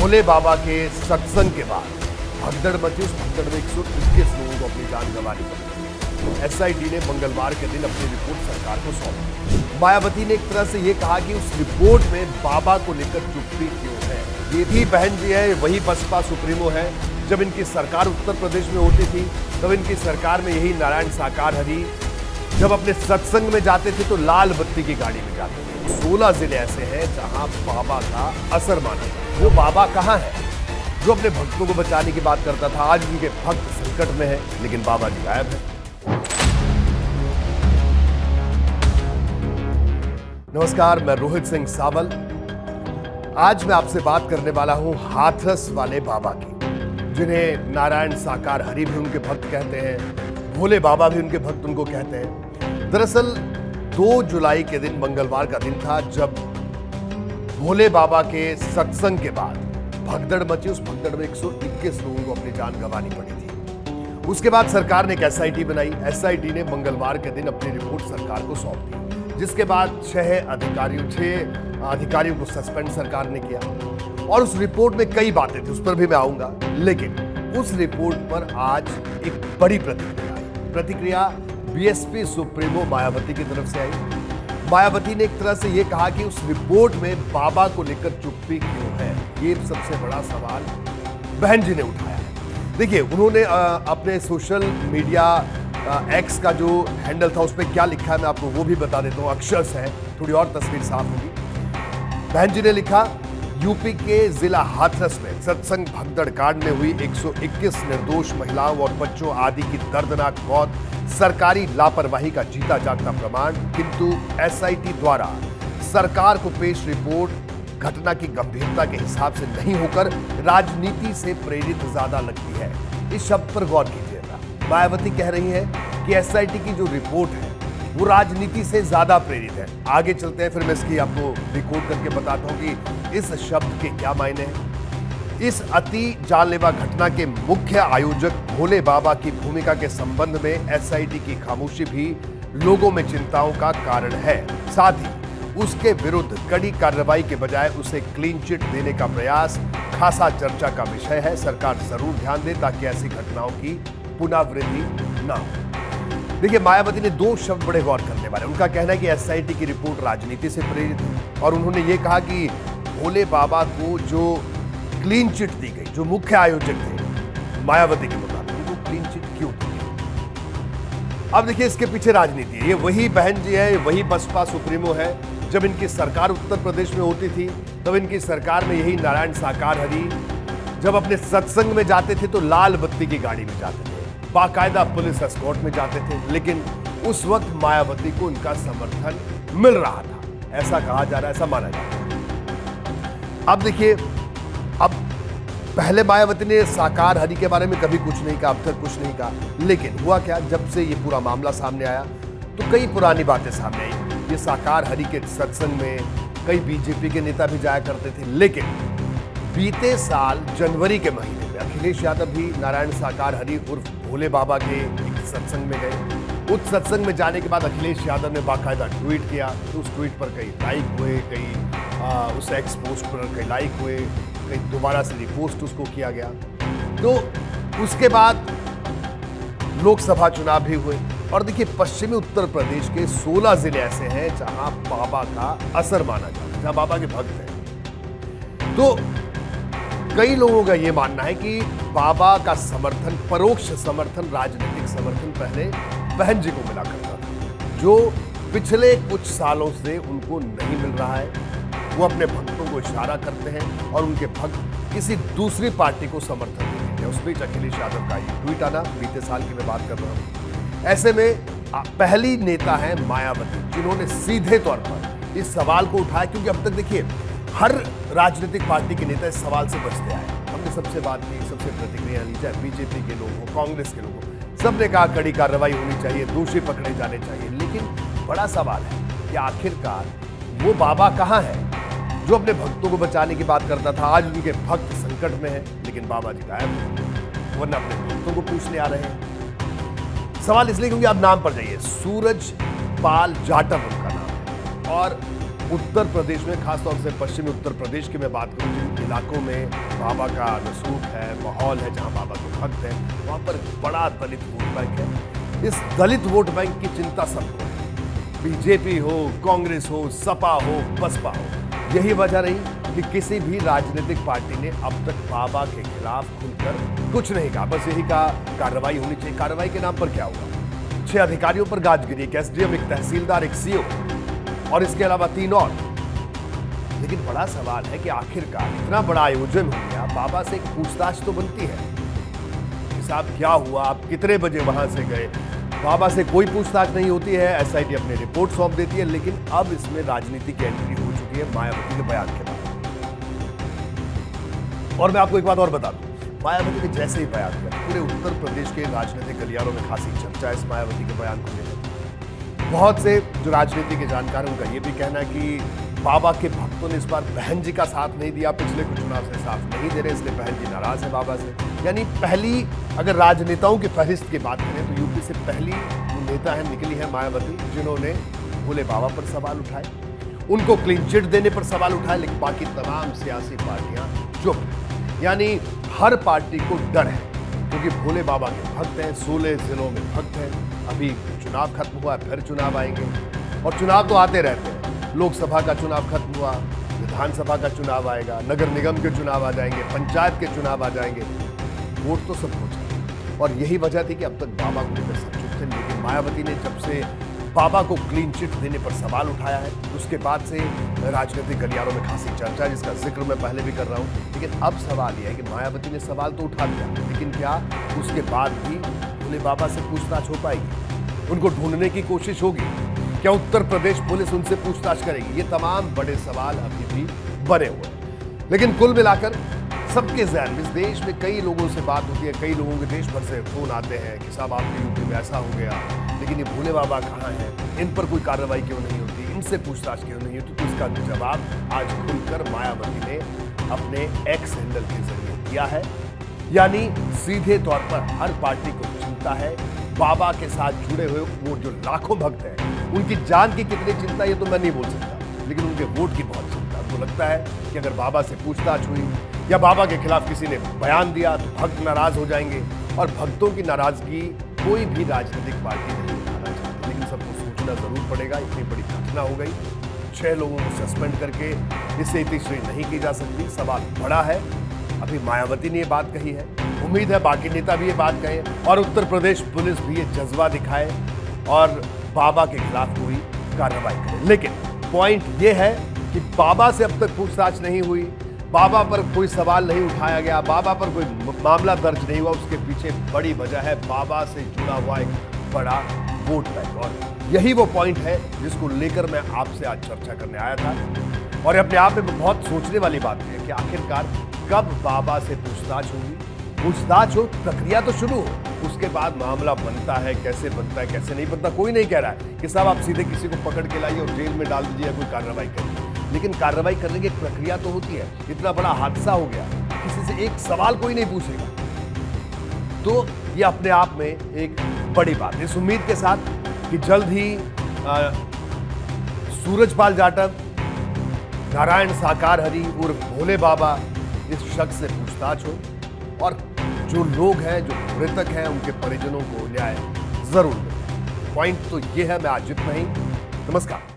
भोले बाबा के सत्संग के बाद भगदड़ मची। उस भगदड़ में 121 लोगों को अपनी जान गंवानी पड़ी। एसआईटी ने मंगलवार के दिन अपनी रिपोर्ट सरकार को सौंपी। मायावती ने एक तरह से ये कहा कि उस रिपोर्ट में बाबा को लेकर चुप्पी क्यों है। ये भी बहन जी है, वही बसपा सुप्रीमो है। जब इनकी सरकार उत्तर प्रदेश में होती थी तब इनकी सरकार में यही नारायण साकार हरि जब अपने सत्संग में जाते थे तो लाल बत्ती की गाड़ी में जाते थे। 16 जिले ऐसे हैं जहां बाबा का असर माना जाता। वो बाबा कहां है जो अपने भक्तों को बचाने की बात करता था? आज उनके भक्त संकट में है, लेकिन बाबा जी गायब है। नमस्कार, मैं रोहित सिंह सावल। आज मैं आपसे बात करने वाला हूं हाथरस वाले बाबा की, जिन्हें नारायण साकार हरि भी उनके भक्त कहते हैं, भोले बाबा भी उनके भक्त उनको कहते हैं। दरअसल 2 जुलाई के दिन मंगलवार का दिन था जब भोले बाबा के सत्संग के बाद भगदड़ मची। उस भगदड़ में 121 लोगों को अपनी जान गंवानी पड़ी थी। उसके बाद सरकार ने एक एसआईटी बनाई। एसआईटी ने मंगलवार के दिन अपनी रिपोर्ट सरकार को सौंप दी, जिसके बाद 6 अधिकारियों को सस्पेंड सरकार ने किया। और उस रिपोर्ट में कई बातें थी, उस पर भी मैं आऊंगा, लेकिन उस रिपोर्ट पर आज एक बड़ी प्रतिक्रिया आई। प्रतिक्रिया बीएसपी सुप्रीमो मायावती की तरफ से आई। मायावती ने एक तरह से यह कहा कि उस रिपोर्ट में बाबा को लेकर चुप्पी क्यों है। ये सबसे बड़ा सवाल बहन जी ने उठाया है। देखिए, उन्होंने अपने सोशल मीडिया एक्स का जो हैंडल था उस पर क्या लिखा है मैं आपको वो भी बता देता हूँ। अक्षर्स है, थोड़ी और तस्वीर साफ होगी। बहन जी ने लिखा, यूपी के जिला हाथरस में सत्संग भगदड़ कांड में हुई 121 निर्दोष महिलाओं और बच्चों आदि की दर्दनाक मौत सरकारी लापरवाही का जीता जागता प्रमाण, किंतु एसआईटी द्वारा सरकार को पेश रिपोर्ट घटना की गंभीरता के हिसाब से नहीं होकर राजनीति से प्रेरित ज्यादा लगती है। इस शब्द पर गौर कीजिएगा। मायावती कह रही है कि एसआईटी की जो रिपोर्ट है वो राजनीति से ज्यादा प्रेरित है। आगे चलते हैं, फिर मैं इसकी आपको डिकोड करके बताता हूं कि इस शब्द के क्या मायने हैं। इस अति जानलेवा घटना के मुख्य आयोजक भोले बाबा की भूमिका के संबंध में एसआईटी की खामोशी भी लोगों में चिंताओं का कारण है। साथ ही उसके विरुद्ध कड़ी कार्रवाई के बजाय उसे क्लीन चिट देने का प्रयास खासा चर्चा का विषय है। सरकार जरूर ध्यान दे ताकि ऐसी घटनाओं की पुनरावृत्ति न हो। देखिए, मायावती ने 2 शब्द बड़े गौर करने वाले। उनका कहना है कि एसआईटी की रिपोर्ट राजनीति से प्रेरित है, और उन्होंने ये कहा कि भोले बाबा को जो क्लीन चिट दी गई, जो मुख्य आयोजक थे मायावती के मुताबिक, उनको क्लीन चिट क्यों दी गई? अब देखिए, इसके पीछे राजनीति है। ये वही बहन जी है, वही बसपा सुप्रीमो है। जब इनकी सरकार उत्तर प्रदेश में होती थी तब इनकी सरकार में यही नारायण साकार हरि जब अपने सत्संग में जाते थे तो लाल बत्ती की गाड़ी में जाते थे, बाकायदा पुलिस एस्कॉर्ट में जाते थे। लेकिन उस वक्त मायावती को उनका समर्थन मिल रहा था, ऐसा कहा जा रहा है, ऐसा माना जा रहा है। अब देखिए, अब पहले मायावती ने साकार हरि के बारे में कभी कुछ नहीं कहा, अब तक कुछ नहीं कहा। लेकिन हुआ क्या, जब से ये पूरा मामला सामने आया तो कई पुरानी बातें सामने आई। ये साकार हरि के सत्संग में कई बीजेपी के नेता भी जाया करते थे। लेकिन बीते साल जनवरी के महीने में अखिलेश यादव भी नारायण साकार हरि उर्फ भोले बाबा के एक सत्संग में गए। उस सत्संग में जाने के बाद अखिलेश यादव ने बाकायदा ट्वीट किया। तो उस ट्वीट पर कई लाइक हुए, कई उस एक्स पोस्ट पर कई लाइक हुए, कई दोबारा से रिपोस्ट उसको किया गया। तो उसके बाद लोकसभा चुनाव भी हुए। और देखिए, पश्चिमी उत्तर प्रदेश के 16 जिले ऐसे हैं जहां बाबा का असर माना जाता है, जहां बाबा के भक्त हैं। तो कई लोगों का यह मानना है कि बाबा का समर्थन, परोक्ष समर्थन, राजनीतिक समर्थन पहले बहन जी को मिला करता था, जो पिछले कुछ सालों से उनको नहीं मिल रहा है। वो अपने भक्तों को इशारा करते हैं और उनके भक्त किसी दूसरी पार्टी को समर्थन देते हैं। उस बीच अखिलेश यादव का ये ट्वीट आना, बीते साल की मैं बात कर रहा हूं। ऐसे में पहली नेता है मायावती, जिन्होंने सीधे तौर पर इस सवाल को उठाया, क्योंकि अब तक देखिए हर राजनीतिक पार्टी के नेता इस सवाल से बचते आए। हमने सबसे बात की, सबसे प्रतिक्रिया ली, चाहे बीजेपी के लोग हो, कांग्रेस के लोग हो, सबने कहा कड़ी कार्रवाई होनी चाहिए, दोषी पकड़े जाने चाहिए। लेकिन बड़ा सवाल है कि आखिरकार वो बाबा कहां है जो अपने भक्तों को बचाने की बात करता था? आज उनके भक्त संकट में है, लेकिन बाबा जी गायब हैं, वरना अपने भक्तों को पूछने आ रहे हैं। सवाल इसलिए क्योंकि आप नाम पर जाइए, सूरज पाल जाटव उनका नाम है। और उत्तर प्रदेश में, खासतौर से पश्चिमी उत्तर प्रदेश की मैं बात करूं, जिन इलाकों में बाबा का रसूख है, माहौल है, जहां बाबा के भक्त हैं, वहां पर बड़ा दलित वोट बैंक है। इस दलित वोट बैंक की चिंता सबको है, बीजेपी हो, कांग्रेस हो, सपा हो, बसपा हो। यही वजह रही कि किसी भी राजनीतिक पार्टी ने अब तक बाबा के खिलाफ खुलकर कुछ नहीं कहा। बस यही कहा कार्रवाई होनी चाहिए। कार्रवाई के नाम पर क्या हुआ? 6 अधिकारियों पर गाजगिरी, एक एसडीएम, एक तहसीलदार, एक सीओ और इसके अलावा 3 और। लेकिन बड़ा सवाल है कि आखिरकार इतना बड़ा आयोजन हो गया, बाबा से एक पूछताछ तो बनती है कि साहब क्या हुआ, आप कितने बजे वहां से गए? बाबा से कोई पूछताछ नहीं होती है, एसआईटी अपनी रिपोर्ट सौंप देती है। लेकिन अब इसमें राजनीति की एंट्री हो चुकी है मायावती के बयान के बाद। और मैं आपको एक बात और बता दूं, मायावती ने जैसे ही बयान दिया पूरे उत्तर प्रदेश के राजनीतिक गलियारों में खासी चर्चा है इस मायावती के बयान को लेकर। बहुत से जो राजनीति के जानकार हैं उनका यह भी कहना है कि बाबा के भक्तों ने इस बार बहन जी का साथ नहीं दिया, पिछले कुछ चुनाव से साथ नहीं दे रहे, इसलिए बहन जी नाराज है बाबा से। यानी पहली, अगर राजनेताओं की फहरिस्त की बात करें तो यूपी से पहली नेता है निकली है मायावती, जिन्होंने भोले बाबा पर सवाल उठाए, उनको क्लीन चिट देने पर सवाल उठाए। लेकिन बाकी तमाम सियासी पार्टियां चुप। यानी हर पार्टी को डर है, क्योंकि भोले बाबा के भक्त हैं, 16 जिलों में भक्त हैं। अभी चुनाव खत्म हुआ, फिर चुनाव आएंगे और चुनाव तो आते रहते हैं। लोकसभा का चुनाव खत्म हुआ, विधानसभा का चुनाव आएगा, नगर निगम के चुनाव आ जाएंगे, पंचायत के चुनाव आ जाएंगे। वोट तो सबको चाहिए और यही वजह थी कि अब तक बाबा को लेकर सब चुप थे। लेकिन मायावती ने जब से बाबा को क्लीन चिट देने पर सवाल उठाया है, उसके बाद से राजनीतिक गलियारों में खासी चर्चा है, जिसका जिक्र मैं पहले भी कर रहा हूं। लेकिन अब सवाल यह है कि मायावती ने सवाल तो उठा दिया, लेकिन क्या उसके बाद भी भोले बाबा से पूछताछ हो पाएगी? उनको ढूंढने की कोशिश होगी? क्या उत्तर प्रदेश पुलिस उनसे पूछताछ करेगी? ये तमाम बड़े सवाल अभी भी बने हुए हैं। लेकिन कुल मिलाकर सबके ज़हन में, इस देश में कई लोगों से बात होती है, कई लोगों के देश भर से फोन आते हैं कि साहब आपके यूपी में ऐसा हो गया, लेकिन ये भोले बाबा कहाँ हैं, इन पर कोई कार्रवाई क्यों नहीं होती, इनसे पूछताछ क्यों नहीं होती? तो इसका जवाब आज खुलकर मायावती ने अपने एक्स हैंडल के जरिए दिया है। यानी सीधे तौर पर हर पार्टी को चिंता है बाबा के साथ जुड़े हुए वो जो लाखों भक्त हैं, उनकी जान की कितनी चिंता ये तो मैं नहीं बोल सकता, लेकिन उनके वोट की बहुत चिंता। उनको लगता है कि अगर बाबा से पूछताछ हुई या बाबा के खिलाफ किसी ने बयान दिया तो भक्त नाराज हो जाएंगे, और भक्तों की नाराजगी कोई भी राजनीतिक पार्टी नहीं उठाना चाहती। लेकिन सबको सोचना जरूर पड़ेगा, इतनी बड़ी घटना हो गई, 6 लोगों को सस्पेंड करके इससे इतिश्री नहीं की जा सकती। सवाल बड़ा है। अभी मायावती ने ये बात कही है, उम्मीद है बाकी नेता भी ये बात कहें और उत्तर प्रदेश पुलिस भी ये जज्बा दिखाए और बाबा के खिलाफ कोई कार्रवाई करे। लेकिन पॉइंट ये है कि बाबा से अब तक पूछताछ नहीं हुई, बाबा पर कोई सवाल नहीं उठाया गया, बाबा पर कोई मामला दर्ज नहीं हुआ। उसके पीछे बड़ी वजह है बाबा से जुड़ा हुआ एक बड़ा वोट बैंक, और यही वो पॉइंट है जिसको लेकर मैं आपसे आज चर्चा करने आया था। और अपने आप में बहुत सोचने वाली बात है कि आखिरकार कब बाबा से पूछताछ होगी। पूछताछ हो, प्रक्रिया तो शुरू हो, उसके बाद मामला बनता है, कैसे बनता है, कैसे नहीं बनता, कोई नहीं कह रहा है कि साहब आप सीधे किसी को पकड़ के लाइए और जेल में डाल दीजिए या कोई कार्रवाई करिए। लेकिन कार्रवाई करने की एक प्रक्रिया तो होती है। इतना बड़ा हादसा हो गया, किसी से एक सवाल कोई नहीं पूछेगा, तो ये अपने आप में एक बड़ी बात है। इस उम्मीद के साथ कि जल्द ही सूरजपाल जाटव, नारायण साकार हरि उर्फ भोले बाबा, इस शख्स से पूछताछ हो और जो लोग हैं, जो मृतक हैं, उनके परिजनों को न्याय जरूर मिले। पॉइंट तो ये है। मैं आज इतना ही। नमस्कार।